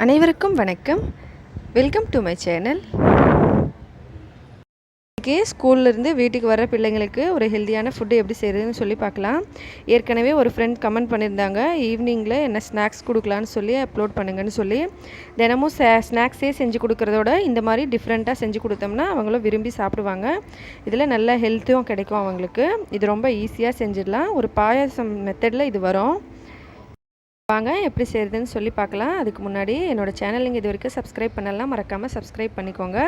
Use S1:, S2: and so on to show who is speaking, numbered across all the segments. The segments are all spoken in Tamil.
S1: அனைவருக்கும் வணக்கம். Welcome to my channel. இன்றைக்கி ஸ்கூல்லேருந்து வீட்டுக்கு வர பிள்ளைங்களுக்கு ஒரு ஹெல்த்தியான ஃபுட்டு எப்படி செய்கிறதுன்னு சொல்லி பார்க்கலாம். ஏற்கனவே ஒரு ஃப்ரெண்ட் கமெண்ட் பண்ணியிருந்தாங்க, ஈவினிங்கில் என்ன ஸ்நாக்ஸ் கொடுக்கலான்னு சொல்லி அப்லோட் பண்ணுங்கன்னு சொல்லி. தினமும் ஸ்நாக்ஸே செஞ்சு கொடுக்குறதோட இந்த மாதிரி டிஃப்ரெண்ட்டாக செஞ்சு கொடுத்தோம்னா அவங்களும் விரும்பி சாப்பிடுவாங்க. இதில் நல்ல ஹெல்த்தும் கிடைக்கும் அவங்களுக்கு. இது ரொம்ப ஈஸியாக செஞ்சிடலாம். ஒரு பாயாசம் மெத்தடில் இது வரும். வாங்க எப்படி செய்கிறதுன்னு சொல்லி பார்க்கலாம். அதுக்கு முன்னாடி என்னோடய சேனல் நீங்கள் இது வரைக்கும் சப்ஸ்கிரைப் பண்ணலாம், மறக்காமல் சப்ஸ்கிரைப் பண்ணிக்கோங்க.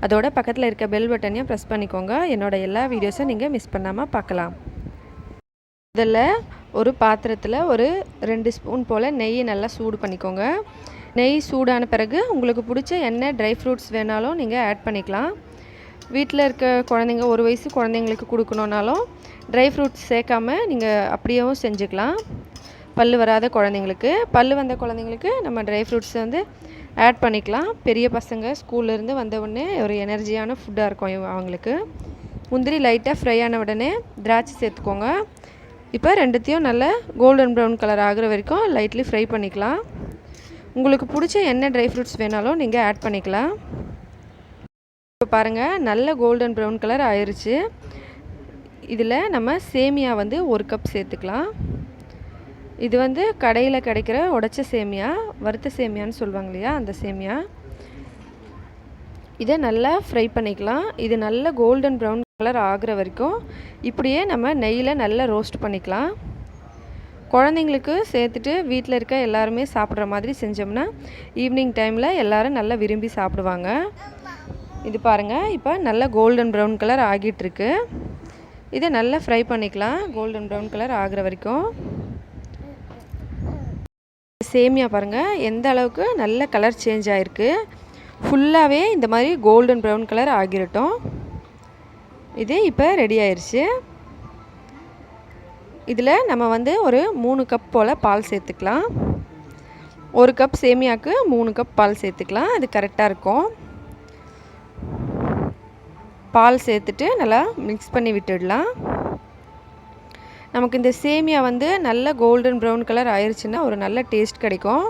S1: அதோட பக்கத்தில் இருக்க பெல் பட்டனையும் ப்ரெஸ் பண்ணிக்கோங்க. என்னோடய எல்லா வீடியோஸும் நீங்கள் மிஸ் பண்ணாமல் பார்க்கலாம். முதல்ல ஒரு பாத்திரத்தில் ஒரு 2 ஸ்பூன் போல் நெய் நல்லா சூடு பண்ணிக்கோங்க. நெய் சூடான பிறகு உங்களுக்கு பிடிச்ச என்ன ட்ரை ஃப்ரூட்ஸ் வேணாலும் நீங்கள் ஆட் பண்ணிக்கலாம். வீட்டில் இருக்க குழந்தைங்க 1 வயசு குழந்தைங்களுக்கு கொடுக்கணுன்னாலும் ட்ரை ஃப்ரூட்ஸ் சேர்க்காமல் நீங்கள் அப்படியேவும் செஞ்சுக்கலாம். பல் வராத குழந்தைங்களுக்கு, பல் வந்த குழந்தைங்களுக்கு நம்ம ட்ரை ஃப்ரூட்ஸ் ஆட் பண்ணிக்கலாம். பெரிய பசங்க ஸ்கூல்லேருந்து வந்த உடனே ஒரு எனர்ஜியான ஃபுட்டாக இருக்கும் அவங்களுக்கு. முந்திரி லைட்டாக ஃப்ரை ஆன உடனே திராட்சை சேர்த்துக்கோங்க. இப்போ ரெண்டுத்தையும் நல்லா கோல்டன் ப்ரௌன் கலர் ஆகிற வரைக்கும் லைட்லி ஃப்ரை பண்ணிக்கலாம். உங்களுக்கு பிடிச்ச என்ன ட்ரை ஃப்ரூட்ஸ் வேணாலும் நீங்கள் ஆட் பண்ணிக்கலாம். இப்போ பாருங்கள், நல்ல கோல்டன் ப்ரௌன் கலர் ஆயிடுச்சு. இதில் நம்ம சேமியா 1 கப் சேர்த்துக்கலாம். இது கடையில் கிடைக்கிற உடைச்ச சேமியா, வறுத்த சேமியான்னு சொல்லுவாங்க இல்லையா, அந்த சேமியா. இதை நல்லா ஃப்ரை பண்ணிக்கலாம். இது நல்ல கோல்டன் ப்ரௌன் கலர் ஆகிற வரைக்கும் இப்படியே நம்ம நெய்யில் நல்லா ரோஸ்ட் பண்ணிக்கலாம். குழந்தைங்களுக்கு சேர்த்துட்டு வீட்டில் இருக்க எல்லாருமே சாப்பிட்ற மாதிரி செஞ்சோம்னா ஈவினிங் டைமில் எல்லோரும் நல்லா விரும்பி சாப்பிடுவாங்க. இது பாருங்கள், இப்போ நல்லா கோல்டன் ப்ரௌன் கலர் ஆகிட்டுருக்கு. இதை நல்லா ஃப்ரை பண்ணிக்கலாம் கோல்டன் ப்ரௌன் கலர் ஆகிற வரைக்கும். சேமியா பாருங்கள் எந்த அளவுக்கு நல்ல கலர் சேஞ்ச் ஆகிருக்கு. ஃபுல்லாகவே இந்த மாதிரி கோல்டன் ப்ரௌன் கலர் ஆகிரட்டும். இது இப்போ ரெடி ஆயிடுச்சு. இதில் நம்ம ஒரு 3 கப் போல் பால் சேர்த்துக்கலாம். 1 கப் சேமியாவுக்கு 3 கப் பால் சேர்த்துக்கலாம். அது கரெக்டாக இருக்கும். பால் சேர்த்துட்டு நல்லா மிக்ஸ் பண்ணி விட்டுடலாம். நமக்கு இந்த சேமியா நல்ல கோல்டன் ப்ரௌன் கலர் ஆயிடுச்சுன்னா ஒரு நல்ல டேஸ்ட் கிடைக்கும்.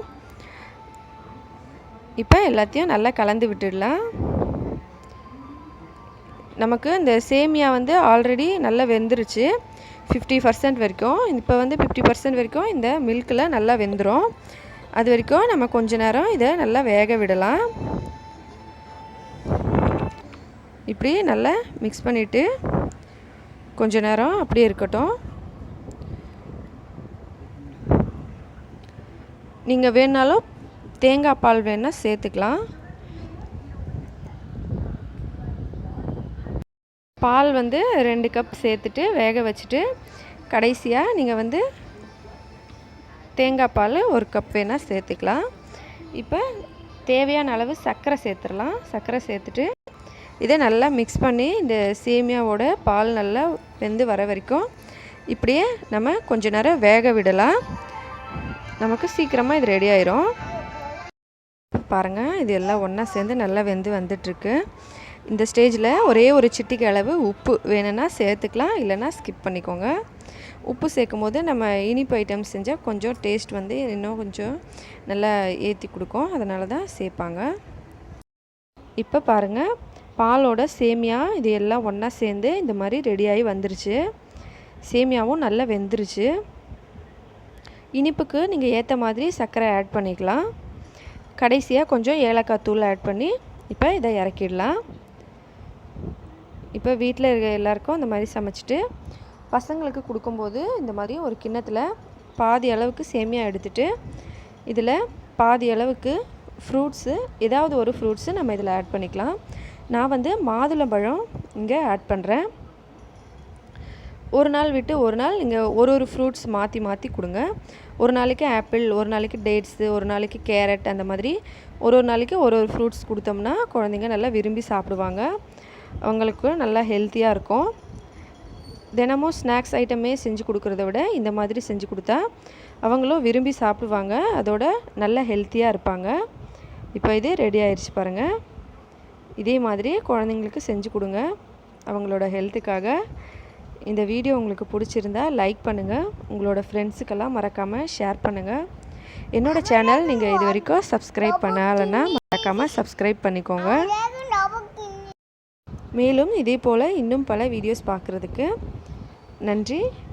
S1: இப்போ எல்லாத்தையும் நல்லா கலந்து விட்டுடலாம். நமக்கு இந்த சேமியா ஆல்ரெடி நல்லா வெந்துருச்சு 50% வரைக்கும். இப்போ 50% வரைக்கும் இந்த மில்கில் நல்லா வெந்துடும். அது வரைக்கும் நம்ம கொஞ்ச நேரம் இதை நல்லா வேக விடலாம். இப்படி நல்லா மிக்ஸ் பண்ணிவிட்டு கொஞ்ச நேரம் அப்படியே இருக்கட்டும். நீங்கள் வேணாலும் தேங்காய் பால் வேணால் சேர்த்துக்கலாம். பால் 2 கப் சேர்த்துட்டு வேக வச்சுட்டு கடைசியாக நீங்கள் தேங்காய் பால் 1 கப் வேணால் சேர்த்துக்கலாம். இப்போ தேவையான அளவு சர்க்கரை சேர்த்துடலாம். சர்க்கரை சேர்த்துட்டு இதை நல்லா மிக்ஸ் பண்ணி இந்த சேமியாவோட பால் நல்லா வெந்து வர வரைக்கும் இப்படியே நம்ம கொஞ்ச நேரம் வேக விடலாம். நமக்கு சீக்கிரமாக இது ரெடி ஆயிரும். பாருங்கள், இது எல்லாம் ஒன்றா சேர்ந்து நல்லா வெந்து வந்துட்டுருக்கு. இந்த ஸ்டேஜில் ஒரே ஒரு சிட்டிகை அளவு உப்பு வேணும்னா சேர்த்துக்கலாம், இல்லைனா ஸ்கிப் பண்ணிக்கோங்க. உப்பு சேர்க்கும் போது நம்ம இனிப்பு ஐட்டம்ஸ் செஞ்சால் கொஞ்சம் டேஸ்ட் இன்னும் கொஞ்சம் நல்லா ஏற்றி கொடுக்கும். அதனால தான் சேர்ப்பாங்க. இப்போ பாருங்கள், பாலோட சேமியா இது எல்லாம் ஒன்றா சேர்ந்து இந்த மாதிரி ரெடியாகி வந்துருச்சு. சேமியாவும் நல்லா வெந்துருச்சு. இனிப்புக்கு நீங்கள் ஏற்ற மாதிரி சர்க்கரை ஆட் பண்ணிக்கலாம். கடைசியாக கொஞ்சம் ஏலக்காய் தூள் ஆட் பண்ணி இப்போ இதை இறக்கிடலாம். இப்போ வீட்டில் இருக்க எல்லாருக்கும் இந்த மாதிரி சமைச்சிட்டு பசங்களுக்கு கொடுக்கும்போது இந்த மாதிரி ஒரு கிண்ணத்தில் பாதி அளவுக்கு சேமியா எடுத்துகிட்டு இதில் பாதி அளவுக்கு ஃப்ரூட்ஸு, ஏதாவது ஒரு ஃப்ரூட்ஸு நம்ம இதில் ஆட் பண்ணிக்கலாம். நான் மாதுளம்பழம் இங்கே ஆட் பண்ணுறேன். ஒரு நாள் விட்டு ஒரு நாள் நீங்கள் ஒரு ஃப்ரூட்ஸ் மாற்றி மாற்றி கொடுங்க. ஒரு நாளைக்கு ஆப்பிள், ஒரு நாளைக்கு டேட்ஸு, ஒரு நாளைக்கு கேரட், அந்த மாதிரி ஒரு நாளைக்கு ஒரு ஃப்ரூட்ஸ் கொடுத்தோம்னா குழந்தைங்க நல்லா விரும்பி சாப்பிடுவாங்க. அவங்களுக்கு நல்லா ஹெல்த்தியாக இருக்கும். தினமும் ஸ்நாக்ஸ் ஐட்டமே செஞ்சு கொடுக்குறத விட இந்த மாதிரி செஞ்சு கொடுத்தா அவங்களும் விரும்பி சாப்பிடுவாங்க. அதோட நல்லா ஹெல்த்தியாக இருப்பாங்க. இப்போ இது ரெடி ஆயிடுச்சு பாருங்கள். இதே மாதிரி குழந்தைங்களுக்கு செஞ்சு கொடுங்க அவங்களோட ஹெல்த்துக்காக. இந்த வீடியோ உங்களுக்கு பிடிச்சிருந்தா லைக் பண்ணுங்கள். உங்களோட ஃப்ரெண்ட்ஸுக்கெல்லாம் மறக்காமல் ஷேர் பண்ணுங்கள். என்னோடய சேனல் நீங்கள் இது வரைக்கும் சப்ஸ்கிரைப் பண்ணலைன்னா மறக்காமல் சப்ஸ்கிரைப் பண்ணிக்கோங்க. மேலும் இதே போல் இன்னும் பல வீடியோஸ் பார்க்குறதுக்கு நன்றி.